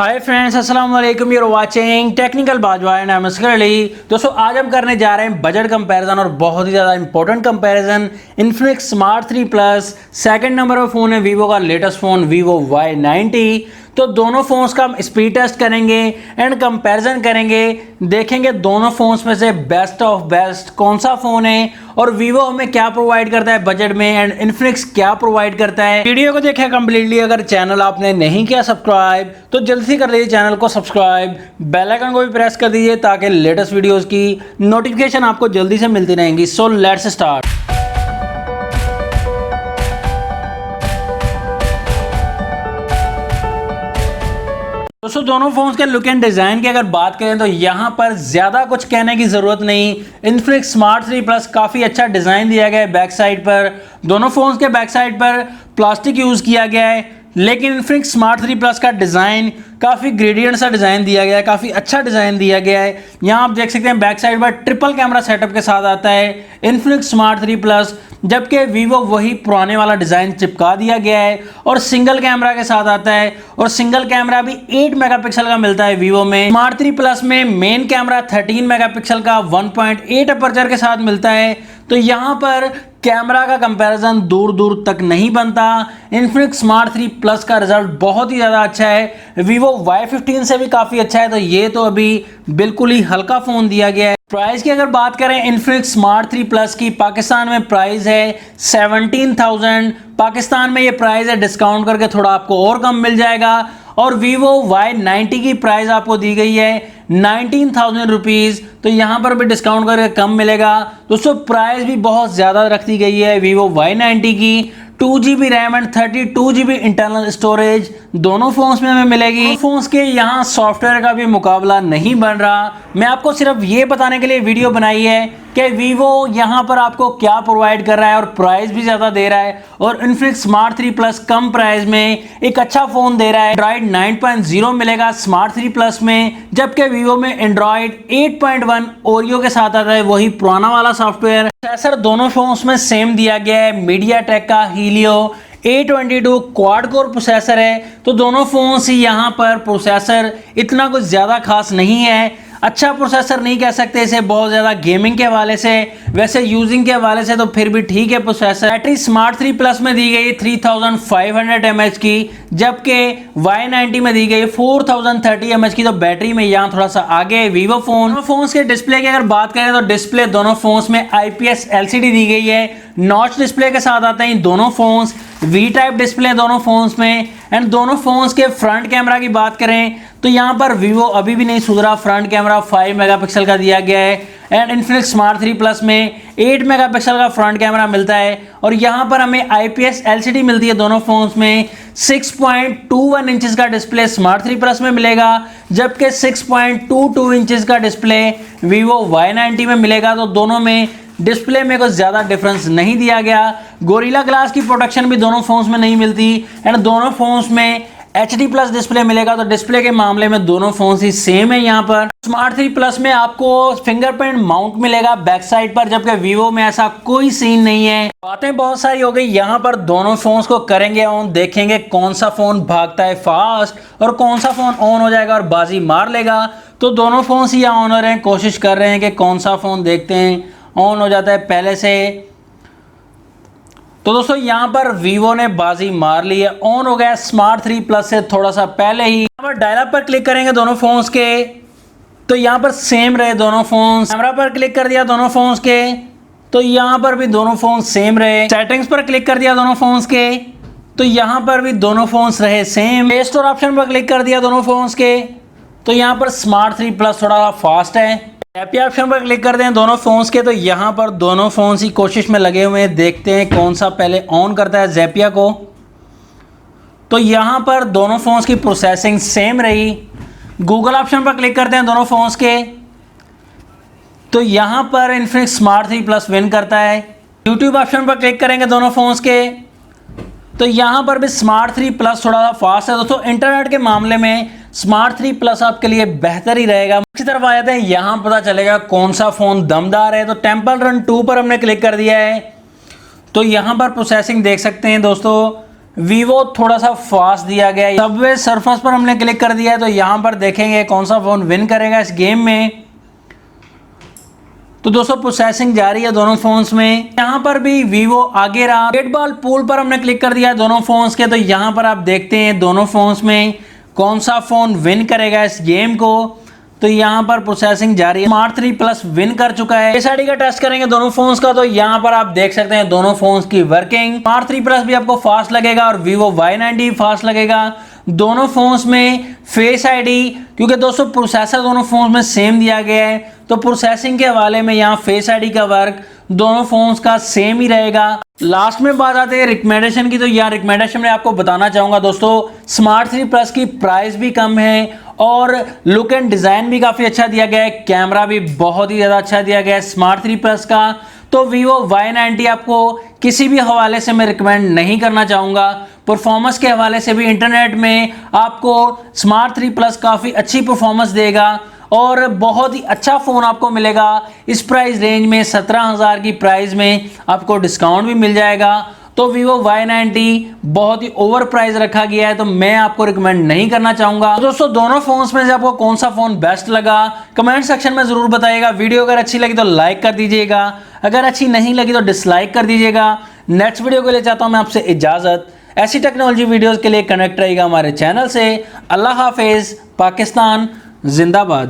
हाय friends, अस्सलाम वालेकुम। You're watching technical Bajwa and I am Asgar Ali. दोस्तों, आज हम करने जा रहे हैं बजट कंपैरिजन और बहुत ही ज़्यादा important comparison. Infinix smart 3 plus, second number पर फ़ोन है वीवो का लेटेस्ट फ़ोन वीवो Y90। तो दोनों फ़ोन्स का हम स्पीड टेस्ट करेंगे एंड कंपैरिजन करेंगे, देखेंगे दोनों फ़ोन्स में से बेस्ट ऑफ बेस्ट कौन सा फ़ोन है और वीवो हमें क्या प्रोवाइड करता है बजट में एंड इन्फिनिक्स क्या प्रोवाइड करता है। वीडियो को देखिए कंप्लीटली। अगर चैनल आपने नहीं किया सब्सक्राइब तो जल्दी से कर लीजिए चैनल को सब्सक्राइब, बेल आइकन को भी प्रेस कर दीजिए ताकि लेटेस्ट वीडियोस की नोटिफिकेशन आपको जल्दी से मिलती रहेंगी। So let's start. दोस्तों, दोनों फोन्स के लुक एंड डिजाइन की अगर बात करें तो यहाँ पर ज्यादा कुछ कहने की जरूरत नहीं। इन्फिनिक्स स्मार्ट 3 प्लस काफी अच्छा डिजाइन दिया गया है बैक साइड पर। दोनों फोन्स के बैक साइड पर प्लास्टिक यूज किया गया है, लेकिन इन्फिनिक्स स्मार्ट 3 प्लस का डिजाइन काफी ग्रेडियंट सा डिजाइन दिया गया है, काफी अच्छा डिजाइन दिया गया है। यहाँ आप देख सकते हैं बैक साइड पर ट्रिपल कैमरा सेटअप के साथ आता है इन्फिनिक्स स्मार्ट 3 प्लस, जबकि वीवो वही पुराने वाला डिजाइन चिपका दिया गया है और सिंगल कैमरा के साथ आता है। और सिंगल कैमरा भी 8 मेगापिक्सल का मिलता है वीवो में। स्मार्ट 3 प्लस में मेन कैमरा 13 मेगापिक्सल का 1.8 अपर्चर के साथ मिलता है। तो यहाँ पर कैमरा का कंपैरिजन दूर दूर तक नहीं बनता। इन्फिनिक्स स्मार्ट 3 प्लस का रिजल्ट बहुत ही ज़्यादा अच्छा है, वीवो Y15 से भी काफ़ी अच्छा है। तो ये तो अभी बिल्कुल ही हल्का फ़ोन दिया गया है। प्राइस की अगर बात करें इन्फिनिक्स स्मार्ट 3 प्लस की, पाकिस्तान में प्राइस है 17,000। पाकिस्तान में ये प्राइस है, डिस्काउंट करके थोड़ा आपको और कम मिल जाएगा। और वीवो Y90 की प्राइस आपको दी गई है 19,000 रुपीज़, तो यहाँ पर भी डिस्काउंट करके कम मिलेगा। दोस्तों, प्राइस भी बहुत ज़्यादा रख दी गई है वीवो Y90 की। 2GB RAM and 32GB internal storage दोनों फोन्स में हमें मिलेगी। फोन्स के यहाँ सॉफ्टवेयर का भी मुकाबला नहीं बन रहा। मैं आपको सिर्फ ये बताने के लिए वीडियो बनाई है कि वीवो यहाँ पर आपको क्या प्रोवाइड कर रहा है और प्राइस भी ज़्यादा दे रहा है। और इन्फिनिक्स स्मार्ट 3 प्लस कम प्राइस में एक अच्छा फ़ोन दे रहा है। एंड्रॉइड 9.0 मिलेगा स्मार्ट 3 प्लस में, जबकि वीवो में एंड्रॉइड 8.1 ओरियो के साथ आता है, वही पुराना वाला सॉफ्टवेयर। प्रोसेसर दोनों फोन्स में सेम दिया गया है, मीडियाटेक का Helio A22 quad core processor है। तो दोनों फोन्स ही यहाँ पर प्रोसेसर इतना कुछ ज़्यादा खास नहीं है। अच्छा प्रोसेसर नहीं कह सकते इसे बहुत ज़्यादा गेमिंग के हवाले से, वैसे यूजिंग के हवाले से तो फिर भी ठीक है प्रोसेसर। बैटरी स्मार्ट 3 प्लस में दी गई 3500 mAh की, जबकि Y90 में दी गई 4030 mAh की। तो बैटरी में यहाँ थोड़ा सा आगे है वीवो फोन। फोन्स के डिस्प्ले की अगर बात करें तो डिस्प्ले दोनों फोन्स में IPS LCD दी गई है, नॉच डिस्प्ले के साथ आते हैं दोनों फोन्स। V टाइप डिस्प्ले दोनों फोन्स में। एंड दोनों फोन्स के फ्रंट कैमरा की बात करें तो यहाँ पर वीवो अभी भी नहीं सुधरा, फ्रंट कैमरा 5 मेगापिक्सल का दिया गया है। एंड इन्फिनिक्स स्मार्ट 3 प्लस में 8 मेगापिक्सल का फ्रंट कैमरा मिलता है। और यहाँ पर हमें IPS LCD मिलती है दोनों फोन्स में। 6.21 इंचेस का डिस्प्ले स्मार्ट 3 प्लस में मिलेगा, जबकि 6.22 इंचेस का डिस्प्ले वीवो Y90 में मिलेगा। तो दोनों में डिस्प्ले में कुछ ज़्यादा डिफरेंस नहीं दिया गया। गोरिल्ला ग्लास की प्रोटेक्शन भी दोनों फोन्स में नहीं मिलती। एंड दोनों फोन्स में HD प्लस डिस्प्ले मिलेगा। तो डिस्प्ले के मामले में दोनों फोन्स ही सेम है। यहाँ पर स्मार्ट 3 प्लस में आपको फिंगरप्रिंट माउंट मिलेगा बैक साइड पर, जबकि वीवो में ऐसा कोई सीन नहीं है। बातें बहुत सारी हो गई, यहाँ पर दोनों फोन्स को करेंगे ऑन, देखेंगे कौन सा फोन भागता है फास्ट और कौन सा फोन ऑन हो जाएगा और बाजी मार लेगा। तो दोनों फोन्स ही ऑन हो रहे हैं, कोशिश कर रहे हैं कि कौन सा फोन देखते हैं ऑन हो जाता है पहले से। तो दोस्तों, यहाँ पर वीवो ने बाजी मार ली है, ऑन हो गया स्मार्ट 3 प्लस से थोड़ा सा पहले ही। यहाँ पर डायल अप पर क्लिक करेंगे दोनों फोन्स के तो यहाँ पर सेम रहे दोनों फोन्स। कैमरा पर क्लिक कर दिया दोनों फोन्स के तो यहाँ पर भी दोनों फोन्स सेम रहे। सेटिंग्स पर क्लिक कर दिया दोनों फोन्स के तो यहाँ पर भी दोनों फोन्स रहे सेम। प्ले स्टोर ऑप्शन पर क्लिक कर दिया दोनों फोन्स के तो यहाँ पर स्मार्ट 3 प्लस थोड़ा फास्ट है। ज़ैपिया ऑप्शन पर क्लिक करते हैं दोनों फोन्स के तो यहाँ पर दोनों फोन्स ही कोशिश में लगे हुए हैं, देखते हैं कौन सा पहले ऑन करता है ज़ैपिया को। तो यहाँ पर दोनों फोन्स की प्रोसेसिंग सेम रही। गूगल ऑप्शन पर क्लिक करते हैं दोनों फोन्स के तो यहाँ पर इन्फिनिक्स स्मार्ट 3 प्लस विन करता है। यूट्यूब ऑप्शन पर क्लिक करेंगे दोनों फोन्स के तो यहाँ पर भी स्मार्ट 3 प्लस थोड़ा सा फास्ट है। दोस्तों, इंटरनेट के मामले में स्मार्ट 3 प्लस आपके लिए बेहतर ही रहेगा। इसी तरफ आ जाते हैं, यहाँ पता चलेगा कौन सा फ़ोन दमदार है। तो टेम्पल रन 2 पर हमने क्लिक कर दिया है तो यहाँ पर प्रोसेसिंग देख सकते हैं दोस्तों वीवो थोड़ा सा फास्ट दिया गया है। सबवे सरफेस पर हमने क्लिक कर दिया है तो यहाँ पर देखेंगे कौन सा फ़ोन विन करेगा इस गेम में। तो दोस्तों प्रोसेसिंग जारी है दोनों फोन्स में। यहाँ पर भी वीवो आगे रहा। रेड बॉल पूल पर हमने क्लिक कर दिया है दोनों फोन्स के, तो यहाँ पर आप देखते हैं दोनों फोन्स में कौन सा फोन विन करेगा इस गेम को। तो यहाँ पर प्रोसेसिंग जारी है। स्मार्ट 3 प्लस विन कर चुका है। फेस आईडी का टेस्ट करेंगे दोनों फोन्स का, तो यहाँ पर आप देख सकते हैं दोनों फोन्स की वर्किंग। स्मार्ट 3 प्लस भी आपको फास्ट लगेगा और वीवो Y90 फास्ट लगेगा। दोनों फोन्स में फेस आईडी, क्योंकि दोस्तों प्रोसेसर दोनों फोन्स में सेम दिया गया है, तो प्रोसेसिंग के हवाले में यहाँ फेस आईडी का वर्क दोनों फोन्स का सेम ही रहेगा। लास्ट में बात आते हैं रिकमेंडेशन की, तो यहाँ रिकमेंडेशन में आपको बताना चाहूंगा दोस्तों, स्मार्ट 3 प्लस की प्राइस भी कम है और लुक एंड डिजाइन भी काफी अच्छा दिया गया है। कैमरा भी बहुत ही ज्यादा अच्छा दिया गया है स्मार्ट 3 प्लस का। तो वीवो Y90 आपको किसी भी हवाले से मैं रिकमेंड नहीं करना चाहूँगा। परफॉर्मेंस के हवाले से भी इंटरनेट में आपको स्मार्ट 3 प्लस काफ़ी अच्छी परफॉर्मेंस देगा और बहुत ही अच्छा फ़ोन आपको मिलेगा इस प्राइस रेंज में। 17,000 की प्राइस में आपको डिस्काउंट भी मिल जाएगा। तो वीवो Y90 बहुत ही ओवर प्राइस रखा गया है, तो मैं आपको रिकमेंड नहीं करना चाहूंगा। तो दोस्तों दोनों फोन्स में से आपको कौन सा फोन बेस्ट लगा कमेंट सेक्शन में जरूर बताइएगा। वीडियो अगर अच्छी लगी तो लाइक कर दीजिएगा, अगर अच्छी नहीं लगी तो डिसलाइक कर दीजिएगा। नेक्स्ट वीडियो के लिए चाहता हूं मैं आपसे इजाजत। ऐसी टेक्नोलॉजी वीडियोस के लिए कनेक्ट रहिएगा हमारे चैनल से। अल्लाह हाफिज। पाकिस्तान जिंदाबाद।